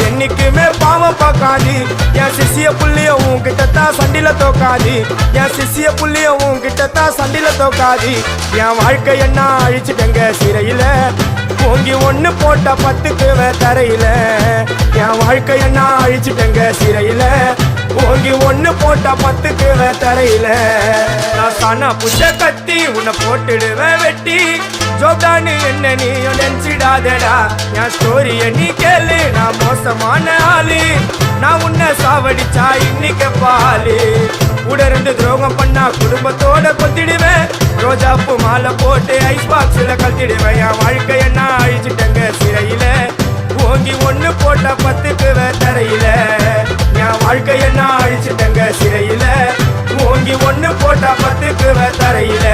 என்னைக்குமே பாவம் பார்க்காது என் சிசிய புள்ளிய உன்கிட்டத்தான் சண்டில தோக்காது என் சிசிய புள்ளிய உன்கிட்டத்தான் சண்டில தோக்காது என் வாழ்க்கை என்ன அழிச்சிட்டங்க சிறையில ஓங்கி ஒண்ணு போட்ட 10க்கு தரையில என் வாழ்க்கை என்ன அழிச்சிட்டங்க சிறையில ஓங்கி ஒண்ணு போட்ட 10க்கு தரையில நான் சானா புஷ கத்தி உன்னை போட்டுடுவேன் வெட்டி ஜோப்டானு என்ன நீ நினைச்சிடாதடா என் ஸ்டோரிய நீ கேளு நான் மோசமான ஆளு நான் உன்னை சாவடிச்சா இன்னைக்கு பாலு உடருந்து துரோகம் பண்ணா குடும்பத்தோட கொத்திடுவேன் ரோஜாப்பு மாலை போட்டு ஐஸ் பாக்ஸ்ல கத்திடுவேன் என் வாழ்க்கை என்ன அழிச்சிட்டங்க சிறையில ஓங்கி ஒண்ணு போட்ட 10க்கு தரையில என் வாழ்க்கை என்ன அழிச்சிட்டங்க சிறையில ஓங்கி ஒண்ணு போட்ட 10க்கு தரையில